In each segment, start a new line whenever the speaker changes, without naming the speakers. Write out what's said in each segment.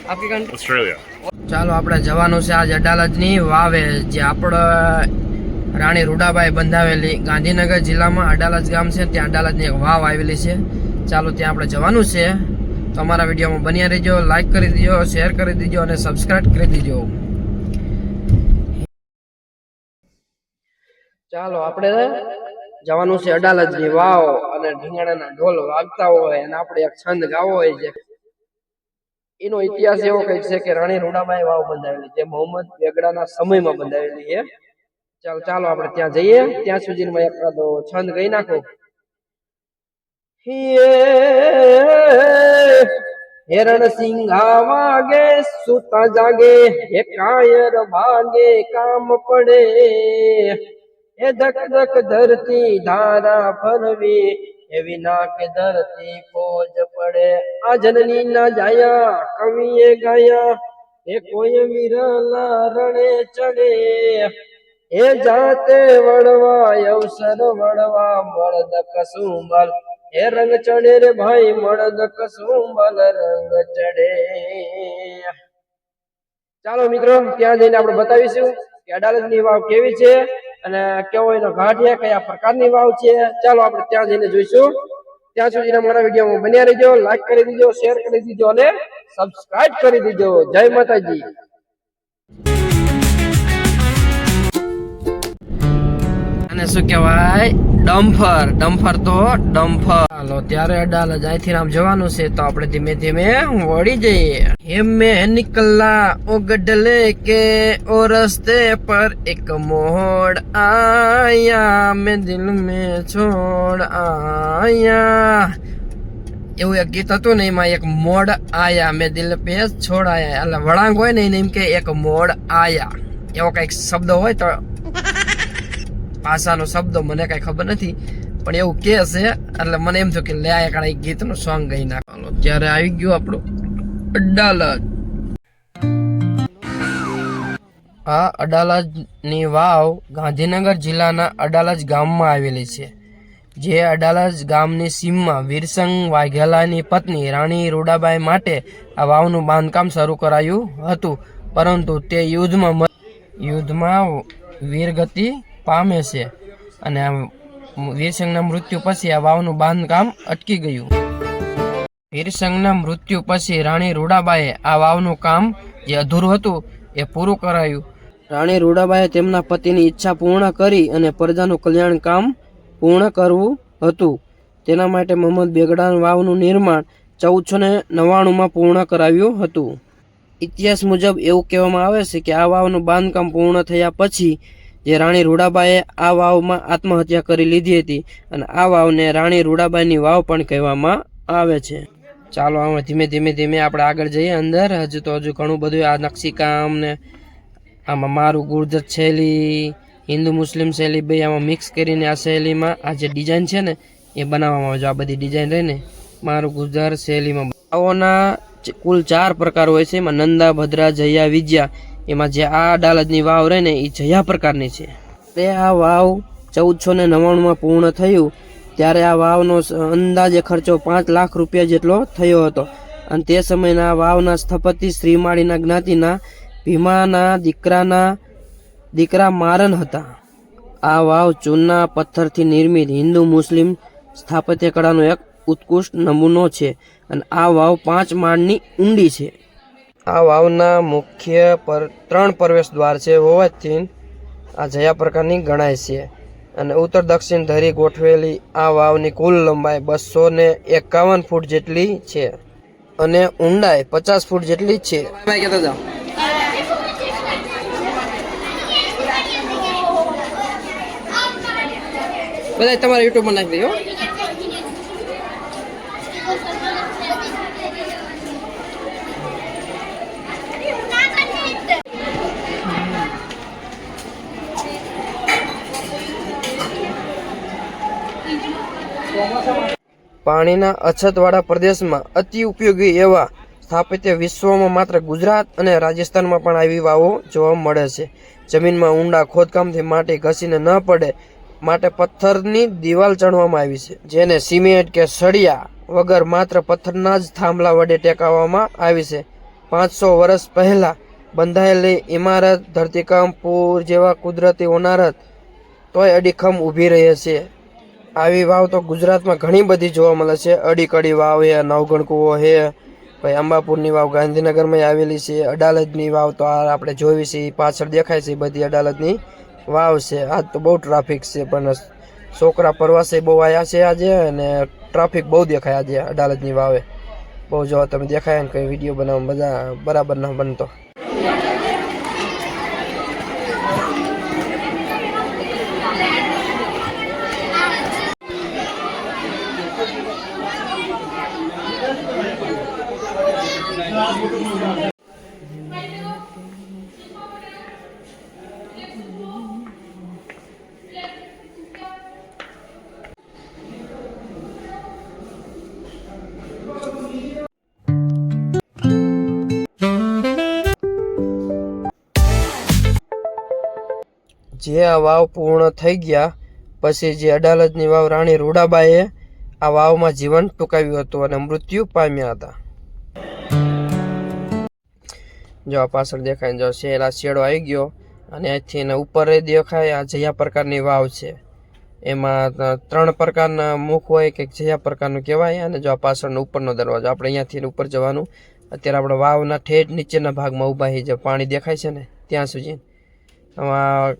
आपकी country
Australia.
ચાલો આપણે જવાનું છે આજ અડાલજની વાવે જે આપણે રાણી રૂડાબાઈ બંધાવેલી ગાંધીનગર જિલ્લામાં અડાલજ ગામ છે ત્યાં અડાલજની એક વાવ આવેલી છે ચાલો ત્યાં આપણે જવાનું છે તો અમારા વિડીયોમાં બન્યા રહેજો લાઈક કરી દેજો શેર કરી દેજો અને સબસ્ક્રાઇબ કરી દેજો ચાલો આપણે જવાનું છે અડાલજની વાવ અને ઢીંગાણાના ઢોલ વાગતા હોય અને આપણે એક છંદ ગાવો હોય છે એનો ઇતિહાસ એવો કઈક છે કે રાણી રૂડાબાઈ વાવ બંધાવેલી જે મોહમ્મદ બેગડાના સમયમાં બંધાવેલી છે ચાલો આપણે ત્યાં જઈએ ત્યાં સુધીમાં એકાદો છંદ ગઈ નાખો હેરણ સિંઘા વાગે સુતા જાગે હે કાયર ભાગે કામ પડે એ ધક ધક ધરતી ધારા ફરવી એવી નાકે ધરતી ફોજ પડે આ જનની ના જાયા કવિએ ગાયા એ કોઈ વિરલા રણે ચડે એ જાતે વળવા અવસર વળવા મળદ કસુંબલ એ રંગ ચડે રે ભાઈ મળદ કસુંબલ રંગ ચડે ચાલો મિત્રો ત્યાં જઈને આપણે બતાવીશું કે અડાલજની વાવ કેવી છે અને કેવો એનો ઘાટ છે કયા પ્રકારની વાવ છે ચાલો આપણે ત્યાં જઈને જોઈશું ત્યાં સુધી અમારા વિડીયોમાં બન્યા રહેજો લાઈક કરી દેજો શેર કરી દેજો અને સબસ્ક્રાઇબ કરી દેજો જય માતાજી અને શું કહેવાય ડમ્ફર તો ડમ્ફર ચાલો ત્યારે અડાલજ અહીંથી આમ જવાનું છે તો આપણે ધીમે ધીમે વળી જઈએ હે મેં નિકલા ઓ ગઢલે કે ઓ રસ્તે પર એક મોડ આયા મેં દિલ મેં છોડ આયા એવું એક ગીત હતું ને એમાં એક મોડ આયા મેં દિલ પે છોડાયા એટલે વળાંક હોય ને એને એમ કે એક મોડ આયા એવો કઈક શબ્દ હોય તો ભાષાનો શબ્દ મને કઈ ખબર નથી પણ એવું કે છે એટલે મને એમ થયું કે લે આ એક ગીતનું સોંગ ગઈ નાખવાનું ત્યારે આવી ગયું આપણું અડાલજ આ અડાલજની વાવ ગાંધીનગર જિલ્લાના અડાલજ ગામમાં આવેલી છે જે અડાલજ ગામની સીમમાં વીરસંગ વાઘેલાની પત્ની રાણી રૂડાબાઈ માટે આ વાવનું બાંધકામ શરૂ કરાયું હતું પરંતુ તે યુદ્ધમાં વીરગતિ પામે છે અને વીરસંઘના મૃત્યુ પછી આ વાવનું બાંધકામ અટકી ગયું વીરસંઘના મૃત્યુ પછી રાણી રૂડાબાઈએ આ વાવનું કામ જે અધૂરું હતું એ પૂરું કરાયું રાણી રૂડાબાઈએ તેમના પતિની ઈચ્છા પૂર્ણ કરી અને પ્રજાનું કલ્યાણ કામ પૂર્ણ કરવું હતું તેના માટે મોહમ્મદ બેગડા વાવનું નિર્માણ 1499માં પૂર્ણ કરાવ્યું હતું ઇતિહાસ મુજબ એવું કહેવામાં આવે છે કે આ વાવનું બાંધકામ પૂર્ણ થયા પછી જે રાણી રૂડાબાઈએ આ વાવમાં આત્મહત્યા કરી લીધી હતી અને આ વાવને રાણી રૂડાબાઈની વાવ પણ કહેવામાં આવે છે ચાલો આમાં ધીમે ધીમે આપણે આગળ જઈએ અંદર હજુ ઘણું બધું આ નકશીકામ ને આમાં મારું ગુર્જર શૈલી હિન્દુ મુસ્લિમ શૈલી બે આમાં મિક્સ કરીને આ શૈલીમાં આ જે ડિઝાઇન છે ને એ બનાવવામાં આવે છે આ બધી ડિઝાઇન રહીને મારું ગુર્જર શૈલીમાં વાવોના કુલ 4 પ્રકાર હોય છે એમાં નંદા ભદ્રા જયા વિજયા એમાં જે આ અડાલજની વાવ રહે ને એ જયા પ્રકારની છે તે આ વાવ 1499માં પૂર્ણ થયું ત્યારે આ વાવનો અંદાજે ખર્ચો 5 લાખ રૂપિયા જેટલો થયો હતો અને તે સમયના વાવના સ્થપતિ શ્રીમાળીના જ્ઞાતિના ભીમાના દીકરા મારન હતા આ વાવ ચૂના પથ્થરથી નિર્મિત હિન્દુ મુસ્લિમ સ્થાપત્ય કળાનો એક ઉત્કૃષ્ટ નમૂનો છે અને આ વાવ 5 માળની ઊંડી છે આ વાવના મુખ્ય 3 પ્રવેશ દ્વાર છે હોવાથી આ જયા પ્રકારની ગણાય છે અને ઉત્તર દક્ષિણ ધરી ગોઠવેલી આ વાવની કુલ લંબાઈ 251 ફૂટ જેટલી છે અને ઊંડાઈ 50 ફૂટ જેટલી છે બધા તમારા યુટ્યુબમાં નાખી દો પાણીના અછતવાળા પ્રદેશમાં અતિ ઉપયોગી એવા સ્થાપત્ય વિશ્વમાં માત્ર ગુજરાત અને રાજસ્થાનમાં પણ આવી વાવો જોવા મળે છે જમીનમાં ઊંડા ખોદકામથી માટી ઘસીને ન પડે માટે પથ્થરની દિવાલ ચણવામાં આવી છે જેને સિમેન્ટ કે સળિયા વગર માત્ર પથ્થરના જ થાંભલા વડે ટેકાવવામાં આવી છે 500 વર્ષ પહેલા બંધાયેલી ઇમારત, ધરતીકંપ, પૂર જેવા કુદરતી હોનારત તોય અડીખમ ઊભી રહે છે. આવી વાવ તો ગુજરાતમાં ઘણી બધી જોવા મળે છે. અડીકડી વાવ છે, નવગણ કૂવો છે, ભાઈ અંબાપુરની વાવ ગાંધીનગરમાં આવેલી છે. અડાલજની વાવ તો આ આપણે જોઈ છે, પાછળ દેખાય છે, બધી અડાલજની વાવ છે. આજ તો બહુ ટ્રાફિક છે, પણ છોકરા પ્રવાસે બહુ આવ્યા છે આજે, અને ટ્રાફિક બહુ દેખાય આજે અડાલજની વાવે. બહુ જો તમે દેખાય ને કંઈ વિડીયો બનાવવા બધા બરાબર ન બનતો. જે આ વાવ પૂર્ણ થઈ ગયા પછી જે અડાલજની વાવ રાણી રૂડાબાઈએ આ વાવમાં જીવન ટૂંકાવ્યું હતું અને મૃત્યુ પામ્યા હતા. જો આ પાછળ દેખાય, જો શેરા શેડો આવી ગયો અને અહીંથી એને ઉપર દેખાય. આ જયા પ્રકારની વાવ છે, એમાં 3 પ્રકારના મુખ હોય, કે જયા પ્રકારનું કહેવાય. અને જો આ પાછળનો ઉપરનો દરવાજો, આપણે અહીંયાથી ઉપર જવાનું. અત્યારે આપણે વાવના ઠેઠ નીચેના ભાગમાં ઊભા છે, જે પાણી દેખાય છે ને ત્યાં સુધી. આમાં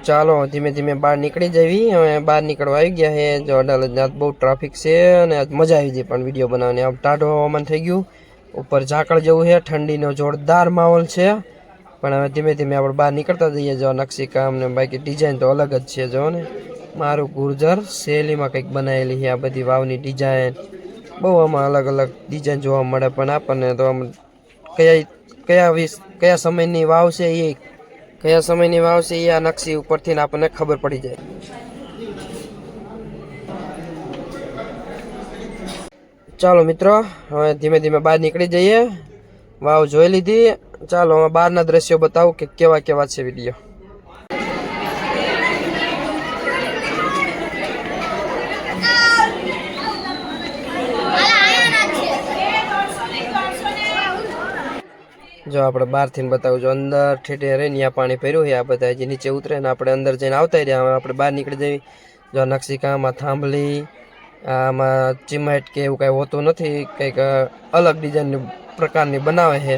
ચાલો ધીમે ધીમે બહાર નીકળી જવી. હવે બહાર નીકળવા આવી ગયા છે. જો અડાલજ બહુ ટ્રાફિક છે અને આજ મજા આવી જાય પણ વિડીયો બનાવવાની. આમ ટાઢું હવામાન થઈ ગયું, ઉપર ઝાકળ જેવું છે, ઠંડીનો જોરદાર માહોલ છે. પણ હવે ધીમે ધીમે આપણે બહાર નીકળતા જઈએ. જો નકશીકામ ને બાકી ડિઝાઇન તો અલગ જ છે. જો ને મારું ગુર્જર શૈલીમાં કંઈક બનાવેલી છે આ બધી વાવની ડિઝાઇન. બહુ આમાં અલગ અલગ ડિઝાઇન જોવા મળે, પણ આપણને તો આમ કયા સમયની વાવ છે એ આ નકશી ઉપરથી આપણને ખબર પડી જાય. ચાલો મિત્રો, હવે ધીમે ધીમે બહાર નીકળી જઈએ. વાવ જોઈ લીધી. ચાલો હવે બહારના દ્રશ્યો બતાવું કે કેવા કેવા છે વિડીયો. જો આપણે બહારથી બતાવું, જો અંદર ઠેઠે રહી ત્યાં પાણી ભર્યું છે. આ બધા જે નીચે ઉતરે ને આપણે અંદર જઈને આવતા રહ્યા. હવે આપણે બહાર નીકળી જઈએ. જો નકશીકામાં થાંભલી, આમાં ચિમેટ કે એવું કાંઈ હોતું નથી, કંઈક અલગ ડિઝાઇનની પ્રકારની બનાવે છે.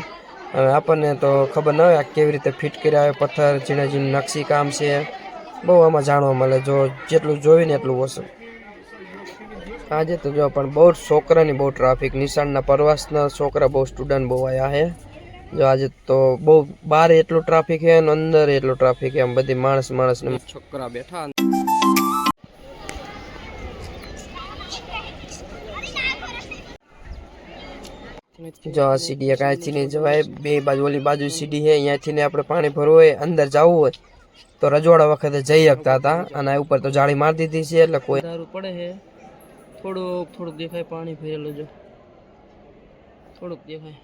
હવે આપણને તો ખબર ન હોય આ કેવી રીતે ફિટ કર્યા હોય. પથ્થર ઝીણા ઝીણું નકશીકામ છે, બહુ આમાં જાણવા મળે. જો જેટલું જોયું ને એટલું ઓછું. આજે તો જો પણ બહુ છોકરાની બહુ ટ્રાફિક, નિશાળના પ્રવાસના છોકરા બહુ સ્ટુડન્ટ બહુ આવ્યા છે. જો આજે તો બહુ બહાર એટલું ટ્રાફિક છે અને અંદર એટલું ટ્રાફિક છે. આમ બધી માણસ ને છોકરા બેઠા. જો આ સીડી એક અહીંથી નહીં જવાય, બે બાજુ ઓલી બાજુ સીડી છે, અહીંયાથી ને આપણે પાણી ભરવું હોય, અંદર જવું હોય તો રજવાડા વખતે જઈ શકતા હતા. અને આ ઉપર તો જાળી મારી દીધી છે, એટલે કોઈ દારૂ પડે છે. થોડુંક દેખાય પાણી ભરેલું, જો થોડુંક દેખાય.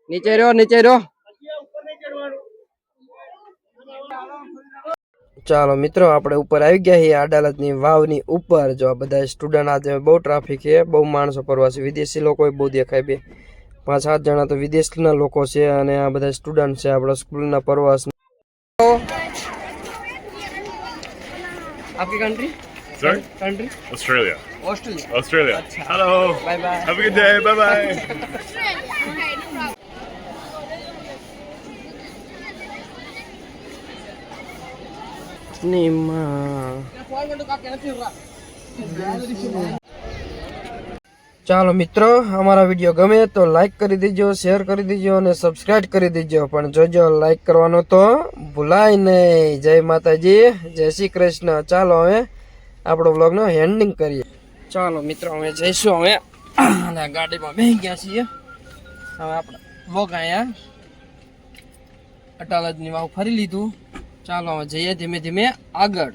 નીચે રહ્યો. ચાલો મિત્રો, આપણે ઉપર આવી ગયા છીએ અડાલજની વાવની ઉપર. જો આ બધા સ્ટુડન્ટ, આજે બહુ ટ્રાફિક છે, બહુ માણસો પ્રવાસી વિદેશી લોકો બહુ દેખાય. 5-7 જણા તો વિદેશના લોકો છે અને આ બધા સ્ટુડન્ટ છે આપણા સ્કૂલના પ્રવાસ. આપકી country?
Sorry?
Country?
Australia.
Australia.
Hello.
Bye bye.
Have a good day. Bye bye.
Nima. ચાલો મિત્રો, અમારા વિડીયો ગમે તો લાઈક કરી દેજો, શેર કરી દેજો અને સબસ્ક્રાઇબ કરી દેજો. પણ જોજો લાઈક કરવાનો તો ભૂલાય નહીં. જય માતાજી, જય શ્રી કૃષ્ણ. ચાલો હવે આપણો વ્લોગનો એન્ડિંગ કરીએ. ચાલો મિત્રો, અમે જઈશું હવે અને ગાડીમાં બેસી ગયા છીએ. હવે આપણે વ્લોગ અહીંયા અડાલજની વાવ ફરી લીધું. ચાલો હવે જઈએ ધીમે ધીમે આગળ.